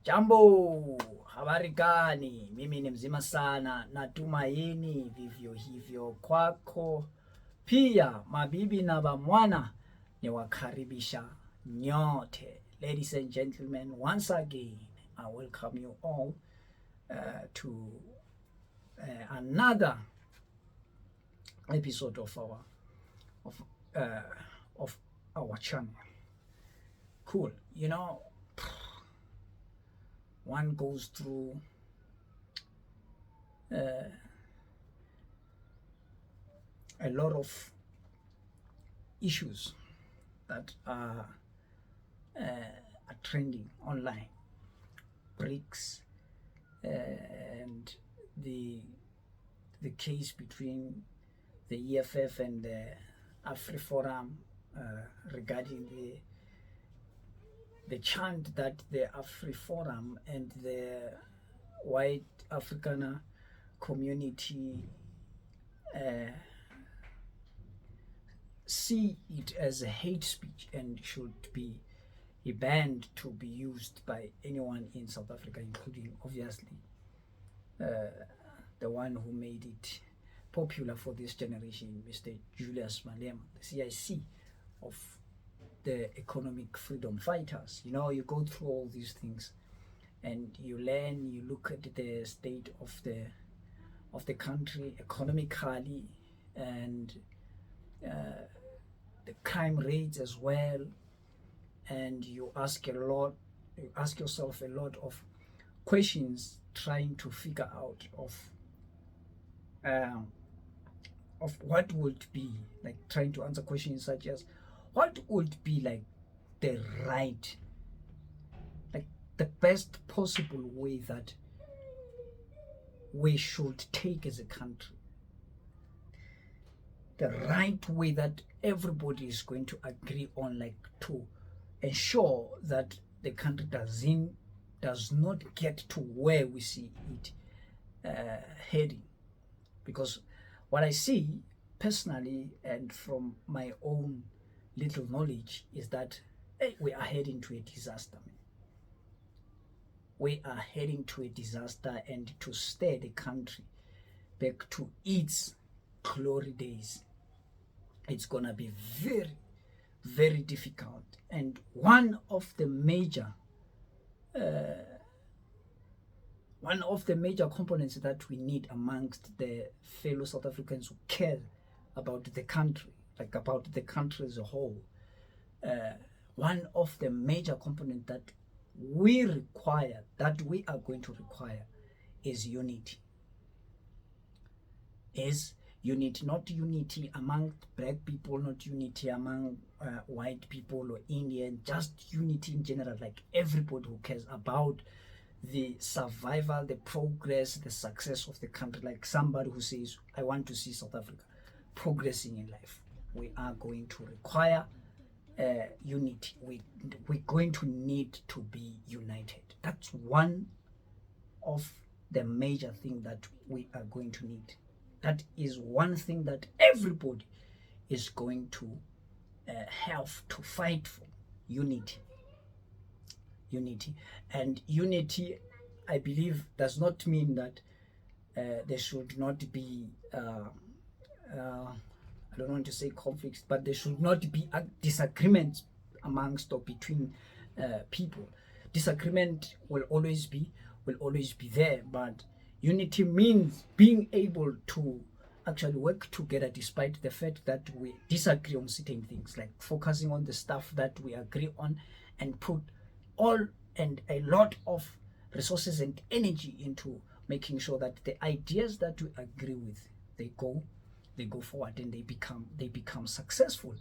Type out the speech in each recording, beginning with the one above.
Jambo, habari gani? Mimi ni mzima sana, natumaini vivyo hivyo kwako. Pia mabibi na bamwana niwakaribisha nyote. Ladies and gentlemen, once again, I welcome you all to another episode of uh, of our channel. Cool, one goes through a lot of issues that are trending online. BRICS and the case between the EFF and the AfriForum regarding the chant that the AfriForum and the white Afrikaner community see it as a hate speech and should be banned to be used by anyone in South Africa, including obviously the one who made it popular for this generation, Mr. Julius Malema, the CIC of the economic freedom fighters. You go through all these things and you learn, you look at the state of the country economically and the crime rates as well, and you ask yourself a lot of questions trying to figure out of what would be like, trying to answer questions such as what would be like the right, like the best possible way that we should take as a country, the right way that everybody is going to agree on, like to ensure that the country does not get to where we see it heading. Because what I see personally and from my own little knowledge is that we are heading to a disaster. We are heading to a disaster, and to steer the country back to its glory days, it's gonna be very, very difficult. And one of the major components that we need amongst the fellow South Africans who care about the country, like about the country as a whole, one of the major components that we are going to require is unity. Not unity among black people, not unity among white people or Indian, just unity in general, like everybody who cares about the survival, the progress, the success of the country. Like somebody who says, I want to see South Africa progressing in life. We are going to require unity. We're going to need to be united. That's one of the major things that we are going to need. That is one thing that everybody is going to have to fight for. Unity. And unity, I believe, does not mean that there should not be I don't want to say conflicts, but there should not be disagreements amongst or between people. Disagreement will always be there, but unity means being able to actually work together despite the fact that we disagree on certain things, like focusing on the stuff that we agree on and put all and a lot of resources and energy into making sure that the ideas that we agree with, they go forward and they become successful.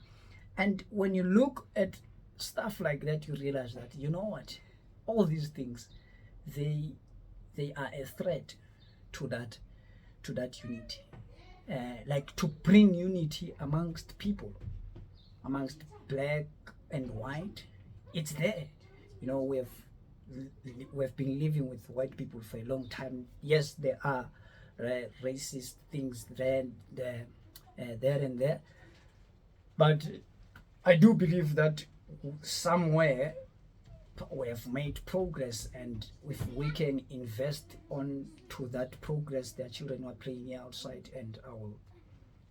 And when you look at stuff like that, you realize that, you know what, all these things, they are a threat to that unity, like to bring unity amongst people, amongst black and white. It's there. We've been living with white people for a long time. Yes, there are racist things there and there, but I do believe that somewhere we have made progress, and if we can invest on to that progress. Their children were playing here outside, and I will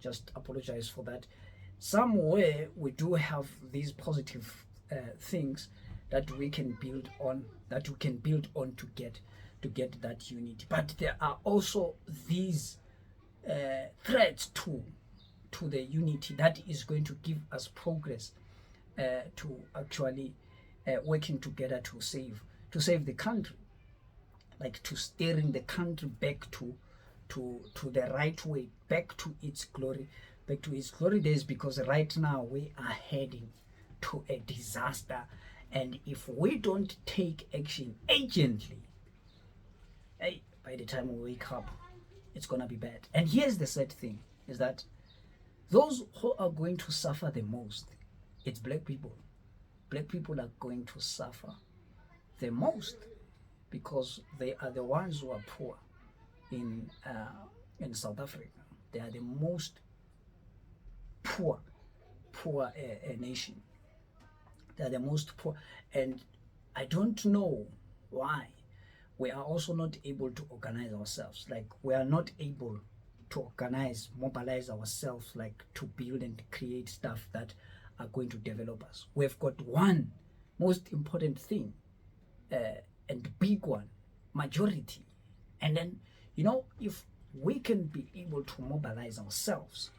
just apologize for that. Somewhere we do have these positive things that we can build on, to get that unity. But there are also these threats to the unity that is going to give us progress, to actually working together to save the country, like to steering the country back to the right way, back to its glory days, because right now we are heading to a disaster, and if we don't take action urgently, hey, by the time we wake up, it's gonna be bad. And here's the sad thing, is that those who are going to suffer the most, it's black people. Black people are going to suffer the most, because they are the ones who are poor in South Africa. They are the most poor nation. They are the most poor, and I don't know why we are also not able to organize ourselves. Like, we are not able to mobilize ourselves, like to build and create stuff that are going to develop us. We've got one most important thing, and big one, majority. And then, if we can be able to mobilize ourselves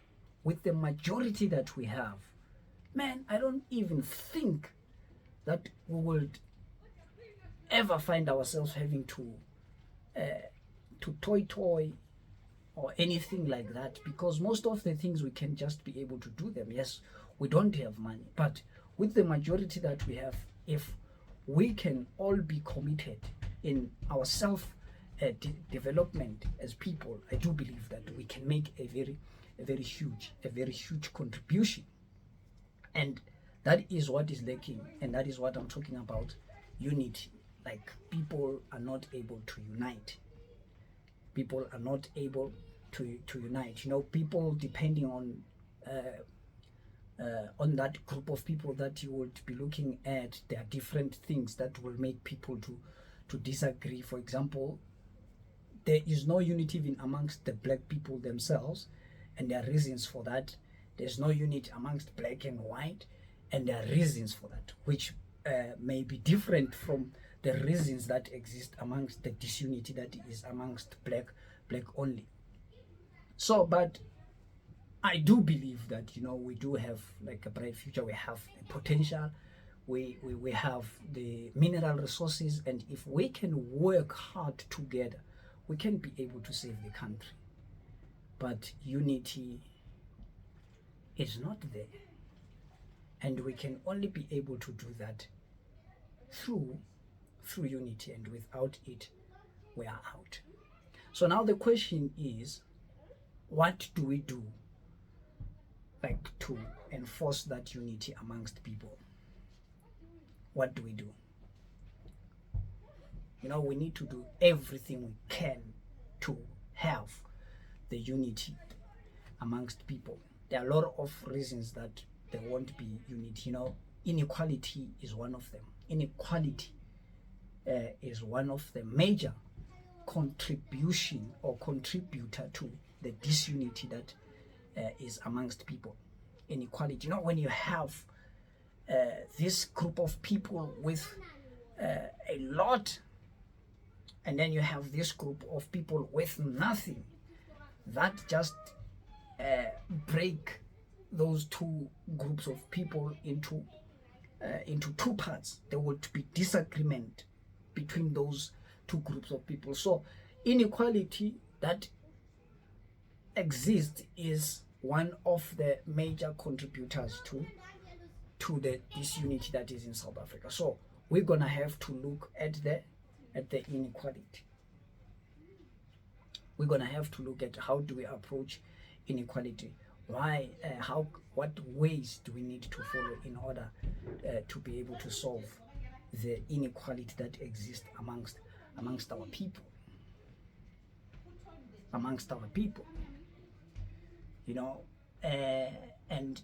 with the majority that we have, man, I don't even think that we would ever find ourselves having to toy or anything like that, because most of the things we can just be able to do them. Yes, we don't have money, but with the majority that we have, if we can all be committed in our self development as people, I do believe that we can make a very huge contribution. And that is what is lacking, and that is what I'm talking about, unity. Like, people are not able to unite. People are not able to unite. People depending on that group of people that you would be looking at, there are different things that will make people to disagree. For example, there is no unity even amongst the black people themselves, and there are reasons for that. There's no unity amongst black and white, and there are reasons for that, which may be different from the reasons that exist amongst the disunity that is amongst black only. So, but I do believe that we do have like a bright future. We have the potential, we have the mineral resources, and if we can work hard together, we can be able to save the country. But unity is not there, and we can only be able to do that through unity, and without it, we are out. So now the question is, what do we do, like, to enforce that unity amongst people? What do we do? We need to do everything we can to have the unity amongst people. There are a lot of reasons that there won't be unity. Inequality is one of them. Inequality is one of the major contribution or contributor to the disunity that is amongst people. Inequality. When you have this group of people with a lot, and then you have this group of people with nothing, that just break those two groups of people into two parts. There would be disagreement between those two groups of people. So inequality that exists is one of the major contributors to the disunity that is in South Africa. So we're gonna have to look at the inequality. We're gonna have to look at how do we approach inequality. Why? What ways do we need to follow in order to be able to solve the inequality that exists amongst our people? And